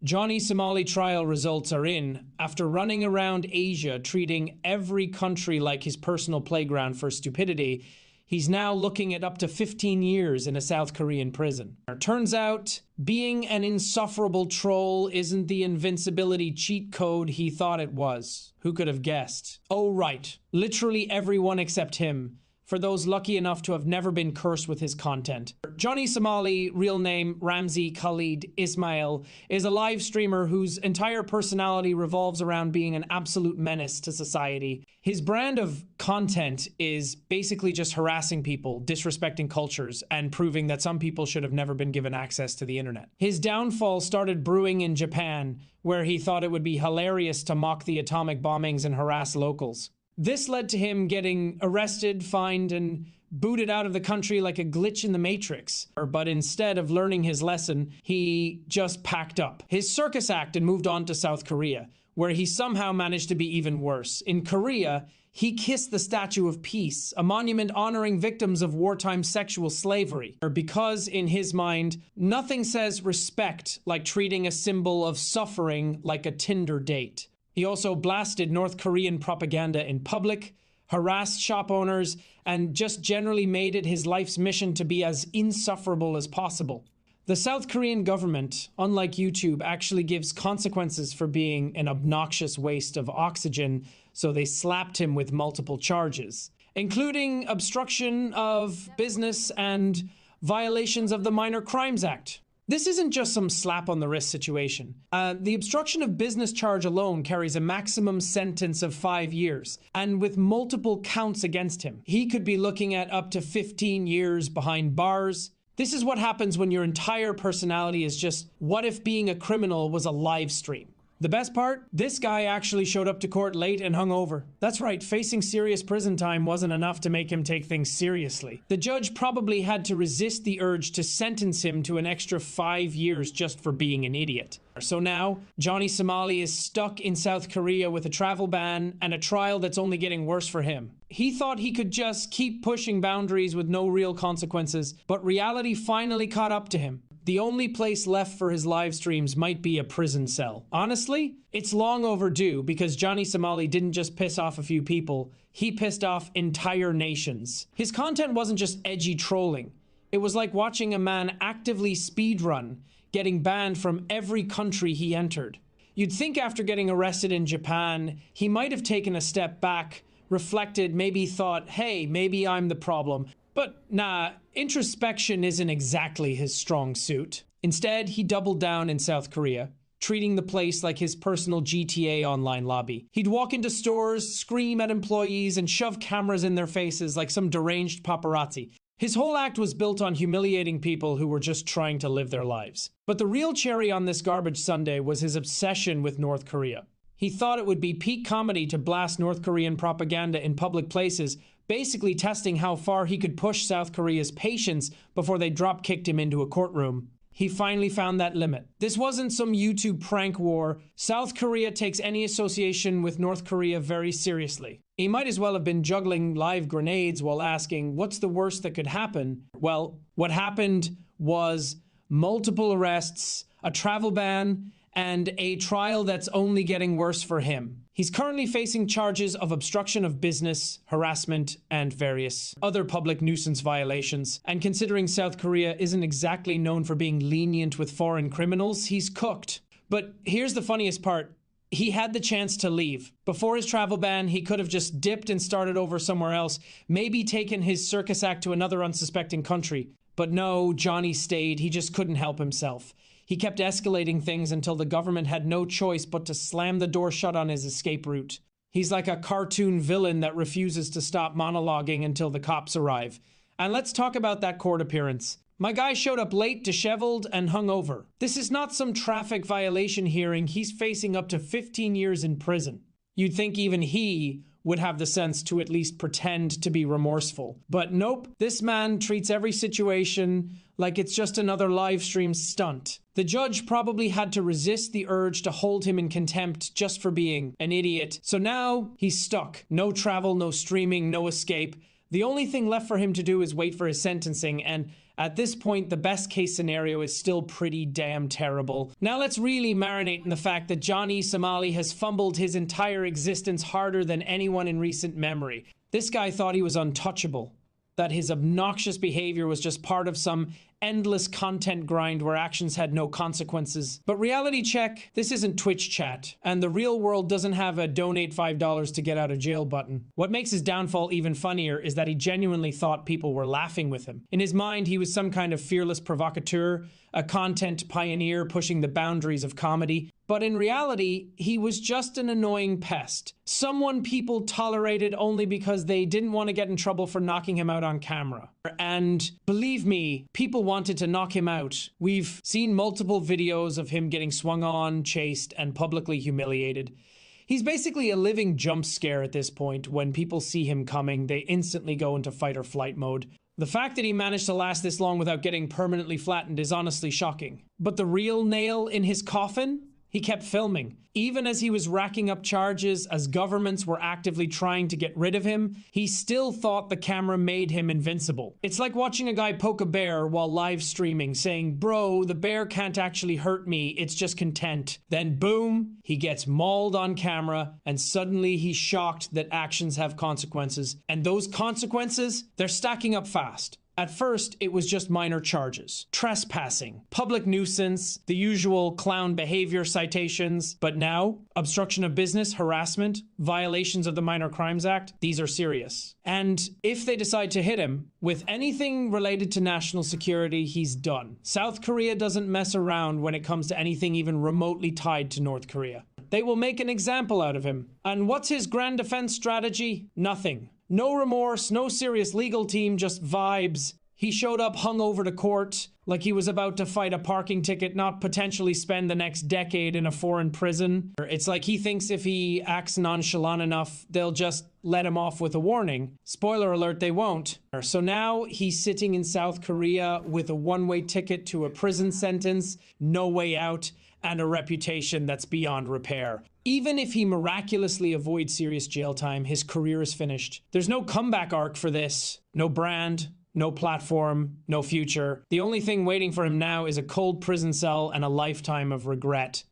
Johnny Somali trial results are in. After running around Asia, treating every country like his personal playground for stupidity, he's now looking at up to 15 years in a South Korean prison. Turns out, being an insufferable troll isn't the invincibility cheat code he thought it was. Who could have guessed? Oh right, literally everyone except him, for those lucky enough to have never been cursed with his content. Johnny Somali, real name Ramzi Khalid Ismail, is a live streamer whose entire personality revolves around being an absolute menace to society. His brand of content is basically just harassing people, disrespecting cultures, and proving that some people should have never been given access to the internet. His downfall started brewing in Japan, where he thought it would be hilarious to mock the atomic bombings and harass locals. This led to him getting arrested, fined, and booted out of the country like a glitch in the Matrix. But instead of learning his lesson, he just packed up his circus act and moved on to South Korea, where he somehow managed to be even worse. In Korea, he kissed the Statue of Peace, a monument honoring victims of wartime sexual slavery, because in his mind, nothing says respect like treating a symbol of suffering like a Tinder date. He also blasted North Korean propaganda in public, harassed shop owners, and just generally made it his life's mission to be as insufferable as possible. The South Korean government, unlike YouTube, actually gives consequences for being an obnoxious waste of oxygen, so they slapped him with multiple charges, including obstruction of business and violations of the Minor Crimes Act. This isn't just some slap on the wrist situation. The obstruction of business charge alone carries a maximum sentence of 5 years, and with multiple counts against him, he could be looking at up to 15 years behind bars. This is what happens when your entire personality is just, what if being a criminal was a live stream? The best part? This guy actually showed up to court late and hungover. That's right, facing serious prison time wasn't enough to make him take things seriously. The judge probably had to resist the urge to sentence him to an extra 5 years just for being an idiot. So now, Johnny Somali is stuck in South Korea with a travel ban and a trial that's only getting worse for him. He thought he could just keep pushing boundaries with no real consequences, but reality finally caught up to him. The only place left for his live streams might be a prison cell. Honestly, it's long overdue because Johnny Somali didn't just piss off a few people, he pissed off entire nations. His content wasn't just edgy trolling. It was like watching a man actively speedrun, getting banned from every country he entered. You'd think after getting arrested in Japan, he might have taken a step back, reflected, maybe thought, hey, maybe I'm the problem. But nah, introspection isn't exactly his strong suit. Instead, he doubled down in South Korea, treating the place like his personal GTA online lobby. He'd walk into stores, scream at employees, and shove cameras in their faces like some deranged paparazzi. His whole act was built on humiliating people who were just trying to live their lives. But the real cherry on this garbage sundae was his obsession with North Korea. He thought it would be peak comedy to blast North Korean propaganda in public places, basically testing how far he could push South Korea's patience before they drop-kicked him into a courtroom. He finally found that limit. This wasn't some YouTube prank war. South Korea takes any association with North Korea very seriously. He might as well have been juggling live grenades while asking, what's the worst that could happen? Well, what happened was multiple arrests, a travel ban, and a trial that's only getting worse for him. He's currently facing charges of obstruction of business, harassment, and various other public nuisance violations. And considering South Korea isn't exactly known for being lenient with foreign criminals, he's cooked. But here's the funniest part. He had the chance to leave. Before his travel ban, he could have just dipped and started over somewhere else, maybe taken his circus act to another unsuspecting country. But no, Johnny stayed. He just couldn't help himself. He kept escalating things until the government had no choice but to slam the door shut on his escape route. He's like a cartoon villain that refuses to stop monologuing until the cops arrive. And let's talk about that court appearance. My guy showed up late, disheveled, and hungover. This is not some traffic violation hearing. He's facing up to 15 years in prison. You'd think even he would have the sense to at least pretend to be remorseful. But nope, this man treats every situation like it's just another live stream stunt. The judge probably had to resist the urge to hold him in contempt just for being an idiot. So now he's stuck. No travel, no streaming, no escape. The only thing left for him to do is wait for his sentencing, and At this point, the best case scenario is still pretty damn terrible. Now let's really marinate in the fact that Johnny Somali has fumbled his entire existence harder than anyone in recent memory. This guy thought he was untouchable, that his obnoxious behavior was just part of some endless content grind where actions had no consequences. But reality check, this isn't Twitch chat, and the real world doesn't have a donate $5 to get out of jail button. What makes his downfall even funnier is that he genuinely thought people were laughing with him. In his mind, he was some kind of fearless provocateur, a content pioneer pushing the boundaries of comedy. But in reality, he was just an annoying pest. Someone people tolerated only because they didn't want to get in trouble for knocking him out on camera. And believe me, people wanted to knock him out. We've seen multiple videos of him getting swung on, chased, and publicly humiliated. He's basically a living jump scare at this point. When people see him coming, they instantly go into fight or flight mode. The fact that he managed to last this long without getting permanently flattened is honestly shocking. But the real nail in his coffin? He kept filming. Even as he was racking up charges, as governments were actively trying to get rid of him, he still thought the camera made him invincible. It's like watching a guy poke a bear while live streaming, saying, "Bro, the bear can't actually hurt me, it's just content." Then boom, he gets mauled on camera, and suddenly he's shocked that actions have consequences. And those consequences, they're stacking up fast. At first, it was just minor charges. Trespassing, public nuisance, the usual clown behavior citations. But now, obstruction of business, harassment, violations of the Minor Crimes Act, these are serious. And if they decide to hit him with anything related to national security, he's done. South Korea doesn't mess around when it comes to anything even remotely tied to North Korea. They will make an example out of him. And what's his grand defense strategy? Nothing. No remorse, no serious legal team, just vibes. He showed up hungover to court like he was about to fight a parking ticket, not potentially spend the next decade in a foreign prison. It's like he thinks if he acts nonchalant enough, they'll just let him off with a warning. Spoiler alert, they won't. So now he's sitting in South Korea with a one-way ticket to a prison sentence, no way out, and a reputation that's beyond repair. Even if he miraculously avoids serious jail time, his career is finished. There's no comeback arc for this. No brand, no platform, no future. The only thing waiting for him now is a cold prison cell and a lifetime of regret.